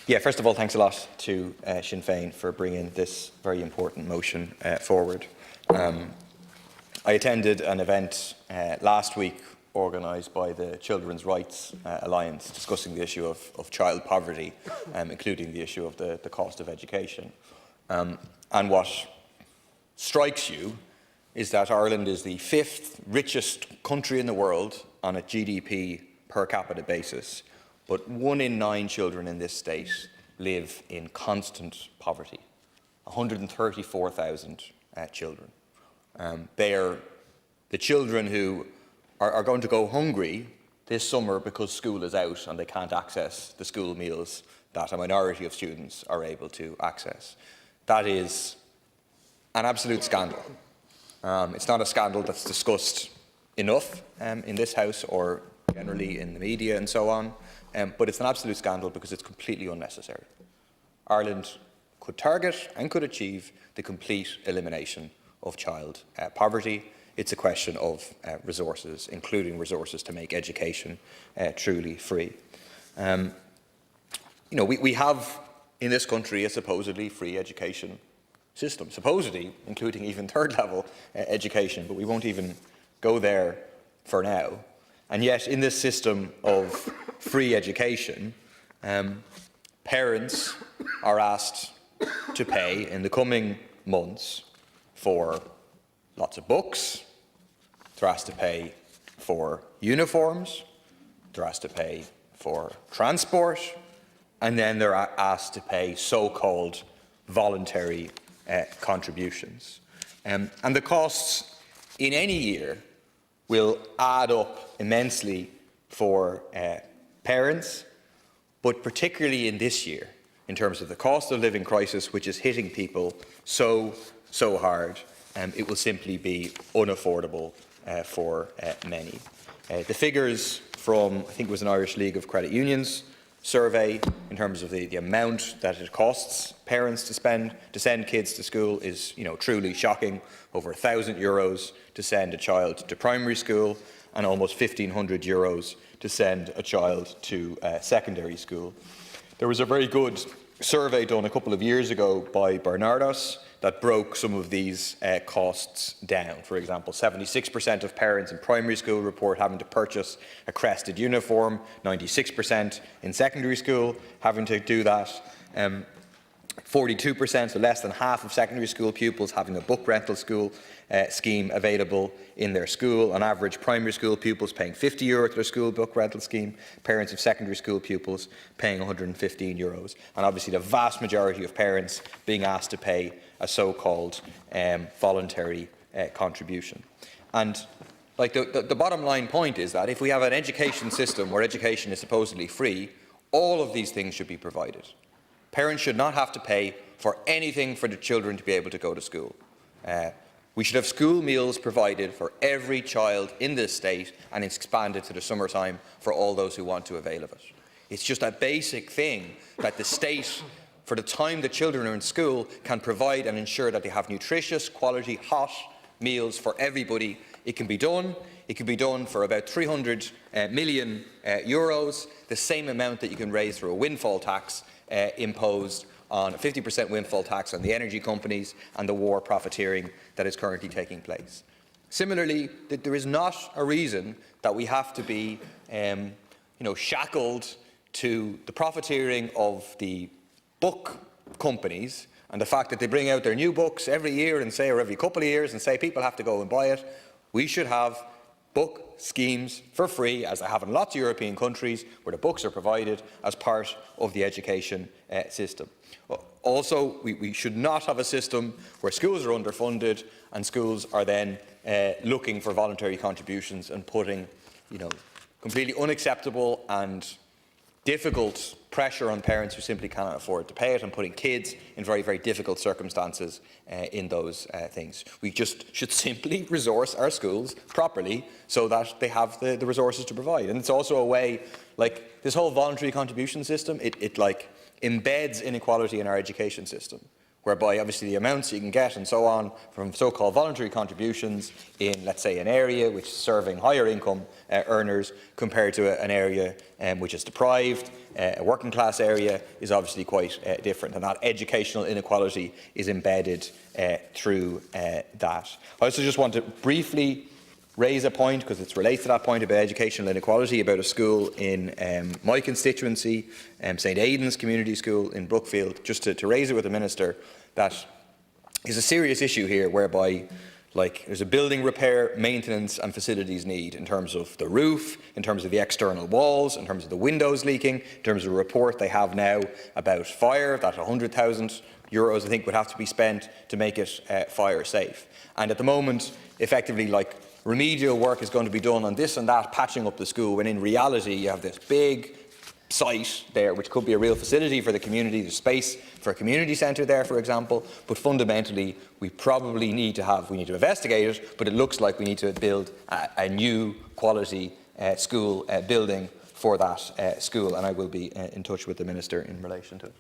Yeah, first of all, thanks a lot to Sinn Féin for bringing this very important motion forward. I attended an event last week organised by the Children's Rights Alliance discussing the issue of child poverty, including the issue of the cost of education. And what strikes you is that Ireland is the 5th richest country in the world on a GDP per capita basis, but 1 in 9 children in this state live in constant poverty. 134,000 children. They are the children who are going to go hungry this summer because school is out and they can't access the school meals that a minority of students are able to access. That is an absolute scandal. It's not a scandal that's discussed enough in this House or generally in the media and so on, but it's an absolute scandal because it's completely unnecessary. Ireland could target and could achieve the complete elimination of child poverty. It's a question of resources, including resources to make education truly free. We have in this country a supposedly free education system, supposedly including even third-level education, but we won't even go there for now. And yet, in this system of free education, parents are asked to pay in the coming months for lots of books, they're asked to pay for uniforms, they're asked to pay for transport, and then they're asked to pay so-called voluntary contributions. And the costs in any year will add up immensely for parents, but particularly in this year, in terms of the cost of living crisis, which is hitting people so hard, it will simply be unaffordable for many. The figures from, I think it was an Irish League of Credit Unions survey in terms of the amount that it costs parents to send kids to school is truly shocking. Over €1,000 to send a child to primary school and almost €1,500 to send a child to secondary school. There was a very good survey done a couple of years ago by Bernardos that broke some of these costs down. For example, 76% of parents in primary school report having to purchase a crested uniform, 96% in secondary school having to do that. 42%, so less than half of secondary school pupils having a book rental school scheme available in their school. On average, primary school pupils paying €50 to their school book rental scheme, parents of secondary school pupils paying €115. And obviously the vast majority of parents being asked to pay a so-called voluntary contribution. And the bottom line point is that if we have an education system where education is supposedly free, all of these things should be provided. Parents should not have to pay for anything for the children to be able to go to school. We should have school meals provided for every child in this state and it's expanded to the summertime for all those who want to avail of it. It's just a basic thing that the state, for the time the children are in school, can provide and ensure that they have nutritious, quality, hot meals for everybody. It can be done. It can be done for about €300 million, the same amount that you can raise through a windfall tax imposed on a 50% windfall tax on the energy companies and the war profiteering that is currently taking place. Similarly, there is not a reason that we have to be shackled to the profiteering of the book companies and the fact that they bring out their new books every year and say, or every couple of years, and say people have to go and buy it. We should have book schemes for free, as they have in lots of European countries, where the books are provided as part of the education system. Also, we should not have a system where schools are underfunded and schools are then looking for voluntary contributions and putting completely unacceptable and difficult pressure on parents who simply cannot afford to pay it, and putting kids in very, very difficult circumstances in those things. We just should simply resource our schools properly so that they have the resources to provide. And it's also a way, like this whole voluntary contribution system, it embeds inequality in our education system. whereby obviously the amounts you can get and so on from so-called voluntary contributions in, let's say, an area which is serving higher income earners compared to an area which is deprived, a working class area, is obviously quite different, and that educational inequality is embedded through that. I also just want to briefly raise a point, because it relates to that point about educational inequality, about a school in my constituency, St Aidan's Community School in Brookfield, just to raise it with the Minister, that is a serious issue here, whereby there's a building repair, maintenance and facilities need in terms of the roof, in terms of the external walls, in terms of the windows leaking, in terms of a report they have now about fire, that €100,000 I think would have to be spent to make it fire safe. And at the moment, effectively, remedial work is going to be done on this and that, patching up the school, when in reality you have this big site there which could be a real facility for the community. There's space for a community centre there, for example, but fundamentally we probably need to investigate it, but it looks like we need to build a new quality school building for that school, and I will be in touch with the Minister in relation to it.